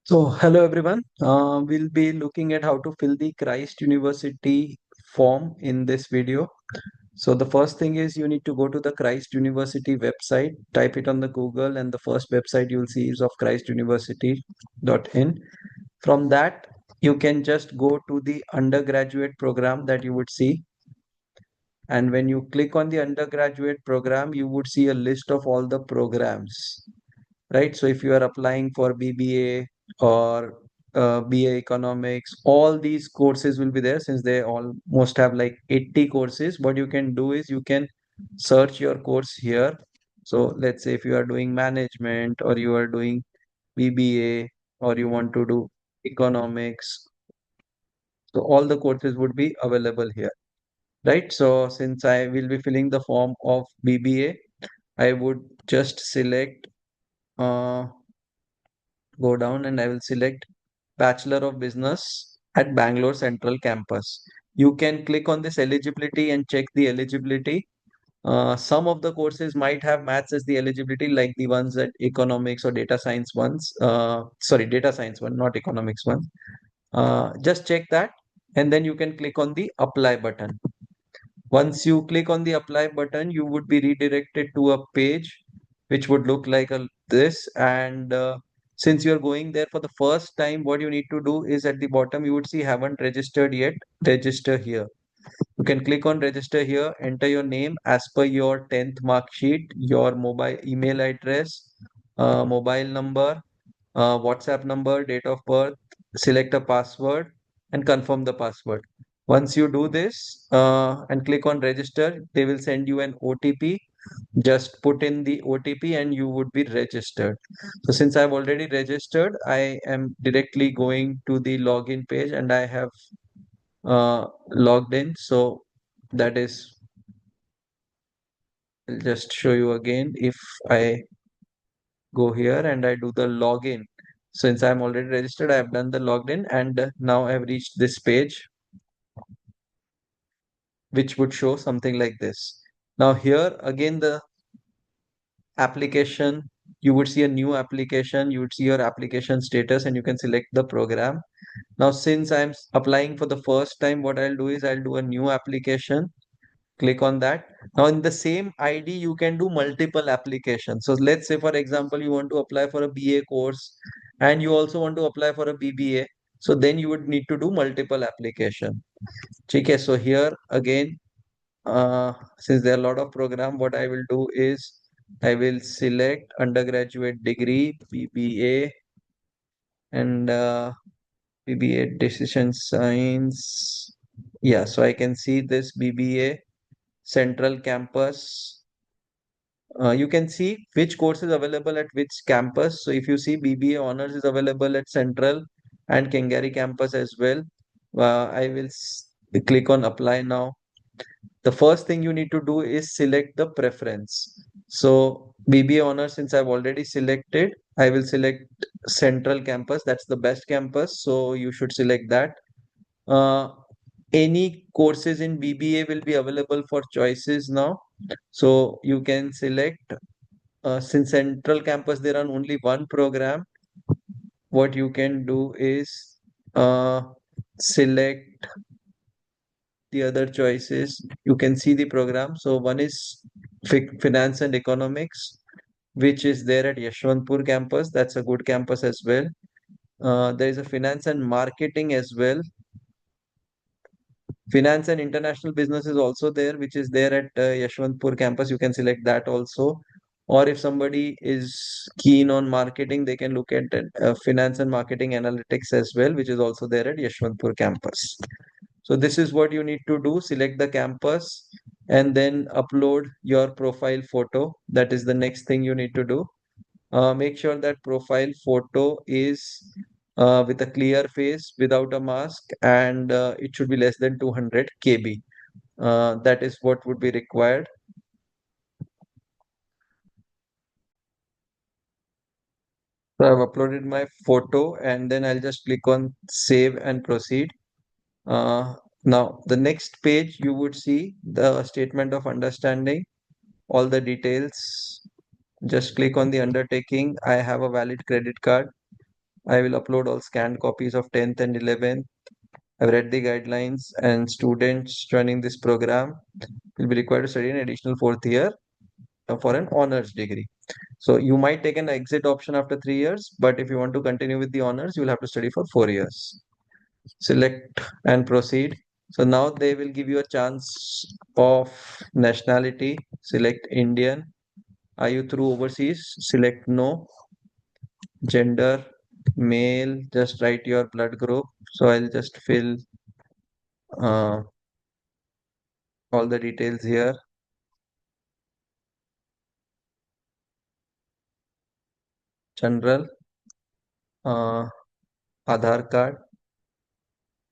So, hello everyone. We'll be looking at how to fill the Christ University form in this video. So, the first thing is you need to go to the Christ University website, type it on the Google, and the first website you'll see is of christuniversity.in. From that, you can just go to the undergraduate program that you would see. And when you click on the undergraduate program, you would see a list of all the programs, right? So if you are applying for BBA or BA Economics, all these courses will be there since they almost have like 80 courses. What you can do is you can search your course here. So let's say if you are doing management or you are doing BBA or you want to do economics, so all the courses would be available here, right? So since I will be filling the form of BBA, I would just select uh, go down and I will select Bachelor of Business at Bangalore Central Campus. You can click on this eligibility and check the eligibility. Some of the courses might have maths as the eligibility, like the ones at economics or data science ones. Sorry, data science one, not economics one. Just check that, and then you can click on the apply button. Once you click on the apply button, you would be redirected to a page which would look like this. And since you're going there for the first time, what you need to do is at the bottom, you would see haven't registered yet, register here. You can click on register here, enter your name as per your 10th mark sheet, your mobile email address, mobile number, WhatsApp number, date of birth, select a password, and confirm the password. Once you do this and click on register, they will send you an OTP. Just put in the OTP and you would be registered. So since I've already registered, I am directly going to the login page and I have logged in. So that is, I'll just show you again. If I go here and I do the login, since I'm already registered, I have done the logged in, and now I've reached this page, which would show something like this. Now here again, the application, you would see a new application, you would see your application status and you can select the program. Now, since I'm applying for the first time, what I'll do is I'll do a new application. Click on that. Now in the same ID, you can do multiple applications. So let's say, for example, you want to apply for a BA course and you also want to apply for a BBA. So then you would need to do multiple application. Okay, so here again, since there are a lot of program, what I will do is I will select undergraduate degree, BBA, and BBA decision science. Yeah, so I can see this BBA Central Campus. You can see which course is available at which campus. So if you see BBA Honors is available at Central and Kengari campus as well. I will click on apply now. The first thing you need to do is select the preference. So BBA Honors, since I've already selected, I will select Central campus. That's the best campus. So you should select that. Uh, any courses in BBA will be available for choices now. So you can select, since Central Campus, there are only one program. What you can do is uh, select the other choices. You can see the program. So one is Finance and Economics, which is there at Yeshwantpur campus. That's a good campus as well. There is a Finance and Marketing as well. Finance and International Business is also there, which is there at Yeshwantpur campus. You can select that also. Or if somebody is keen on marketing, they can look at Finance and Marketing Analytics as well, which is also there at Yeshwantpur campus. So this is what you need to do. Select the campus and then upload your profile photo. That is the next thing you need to do. Make sure that profile photo is with a clear face without a mask, and it should be less than 200 KB. That is what would be required. So I've uploaded my photo and then I'll just click on save and proceed. Now, the next page, you would see the statement of understanding, all the details. Just click on the undertaking. I have a valid credit card. I will upload all scanned copies of 10th and 11th. I've read the guidelines, and students joining this program will be required to study an additional fourth year for an honors degree. So you might take an exit option after 3 years, but if you want to continue with the honors, you will have to study for 4 years. Select and proceed. So now they will give you a chance of nationality. Select Indian. Are you through overseas? Select no. Gender, male. Just write your blood group. So I'll just fill uh, all the details here. General, Aadhaar card.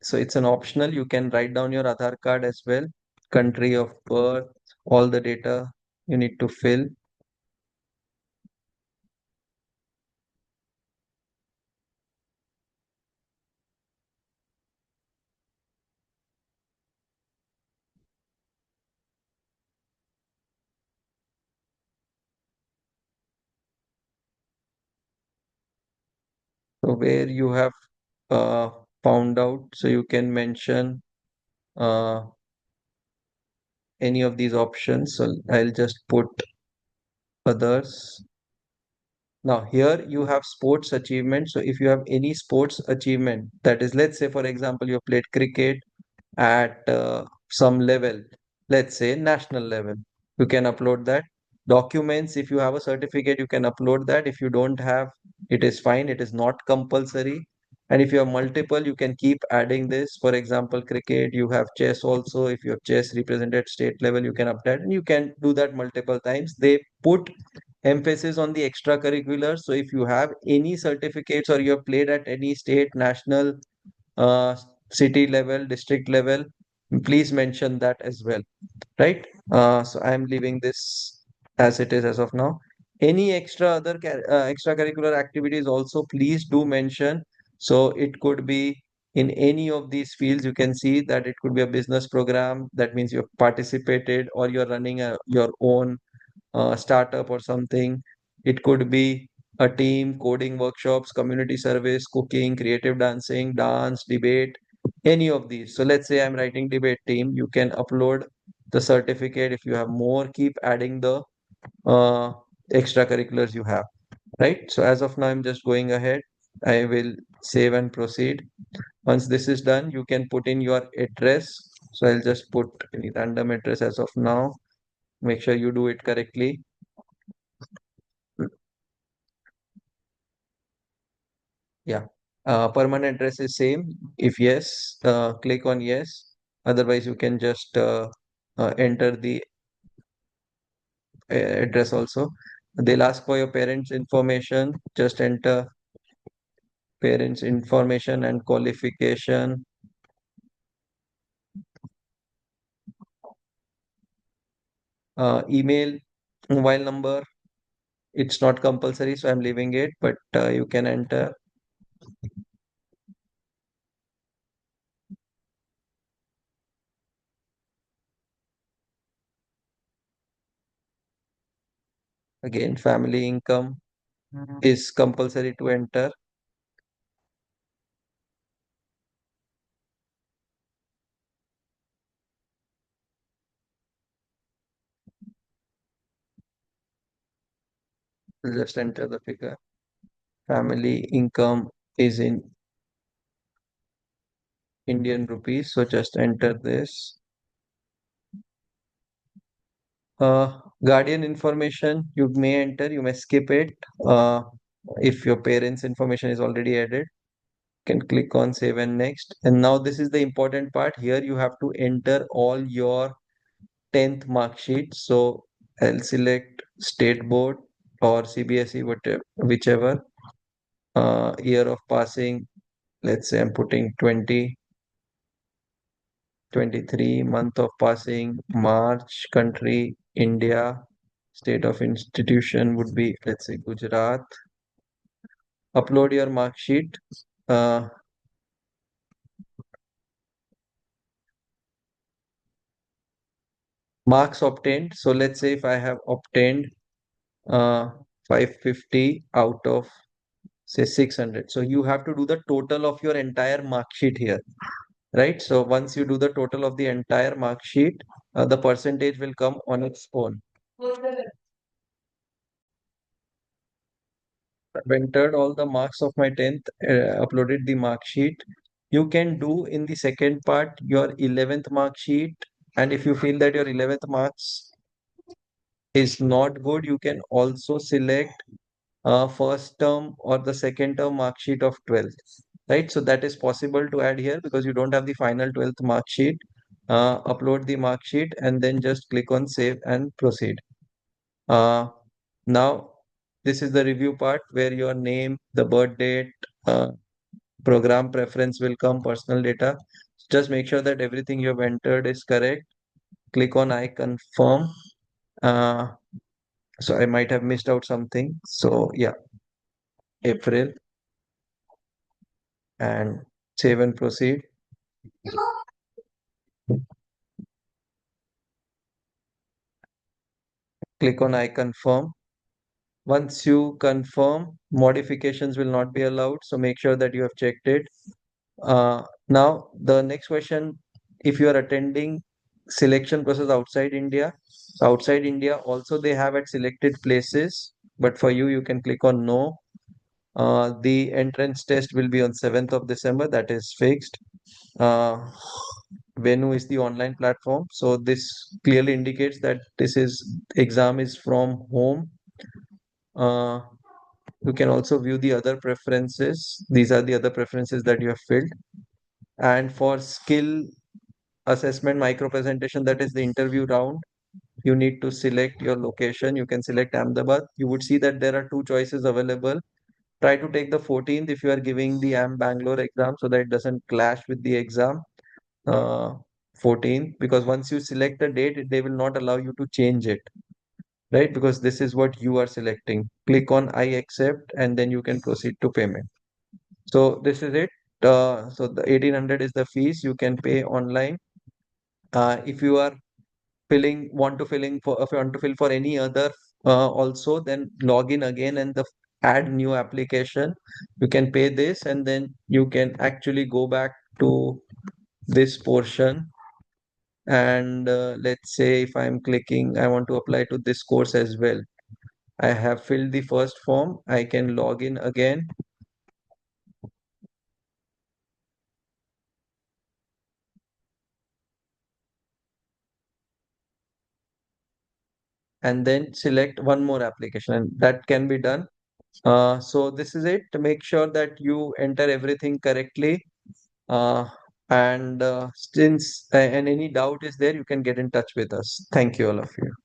So it's an optional. You can write down your Aadhaar card as well. Country of birth, all the data you need to fill. So where you have uh, found out, so you can mention uh, any of these options. So I'll just put others. Now here you have sports achievement. So if you have any sports achievement, that is, let's say for example, you have played cricket at some level, let's say national level, you can upload that. Documents, if you have a certificate, you can upload that. If you don't have, it is fine, it is not compulsory. And if you have multiple, you can keep adding this. For example, cricket, you have chess also. If you have chess represented state level, you can update, and you can do that multiple times. They put emphasis on the extracurricular. So if you have any certificates or you have played at any state, national, uh, city level, district level, please mention that as well, right? So I'm leaving this as it is as of now. Any extracurricular activities also, please do mention. So it could be in any of these fields. You can see that it could be a business program. That means you've participated, or you're running your own startup or something. It could be a team, coding workshops, community service, cooking, creative dancing, dance, debate, any of these. So let's say I'm writing debate team, you can upload the certificate. If you have more, keep adding the uh, extracurriculars you have, right? So as of now, I'm just going ahead. I will save and proceed. Once this is done, you can put in your address. So I'll just put any random address as of now. Make sure you do it correctly. Yeah. Permanent address is same. If yes, click on yes. Otherwise, you can just enter the address also. They'll ask for your parents' information. Just enter parents' information and qualification. Email, mobile number. It's not compulsory, so I'm leaving it, but you can enter. Again, family income is compulsory to enter. Just enter the figure. Family income is in Indian rupees. So just enter this. Guardian information, you may enter, you may skip it. Uh, if your parents' information is already added, you can click on save and next. And now this is the important part. Here you have to enter all your 10th mark sheet. So I'll select state board or CBSE, whatever, whichever. Year of passing, let's say I'm putting 2023, month of passing, March, country, India, state of institution would be, let's say, Gujarat. Upload your mark sheet. Uh, Marks obtained. So let's say if I have obtained uh, 550 out of say 600. So you have to do the total of your entire mark sheet here, right? So once you do the total of the entire mark sheet, the percentage will come on its own. I've entered all the marks of my 10th, uploaded the mark sheet. You can do in the second part your 11th mark sheet. And if you feel that your 11th marks is not good, you can also select first term or the second term mark sheet of 12th, right? So that is possible to add here because you don't have the final 12th mark sheet. Upload the mark sheet and then just click on save and proceed. Now, this is the review part where your name, the birth date, uh, program preference will come, personal data. Just make sure that everything you have entered is correct. Click on I confirm. Uh, so I might have missed out something. So yeah, April, and save and proceed. Click on I confirm. Once you confirm, modifications will not be allowed. So make sure that you have checked it. Now, the next question, if you are attending selection process outside India, so outside India also they have at selected places, but for you, you can click on no. The entrance test will be on 7th of December, that is fixed. Uh, Venue is the online platform. So this clearly indicates that this is exam is from home. Uh, you can also view the other preferences. These are the other preferences that you have filled. And for skill assessment micro presentation, that is the interview round, you need to select your location. You can select Ahmedabad. You would see that there are two choices available. Try to take the 14th if you are giving the Bangalore exam so that it doesn't clash with the exam. uh, 14th, because once you select a date, they will not allow you to change it, right? Because this is what you are selecting. Click on I accept and then you can proceed to payment. So this is it. So the 1800 is the fees you can pay online. If you are want to fill in for if you want to fill for any other also, then log in again and the add new application. You can pay this and then you can actually go back to this portion. And let's say if I'm clicking, I want to apply to this course as well. I have filled the first form. I can log in again and then select one more application, and that can be done. So this is it. To make sure that you enter everything correctly. Uh, and since and any doubt is there, you can get in touch with us. Thank you, all of you.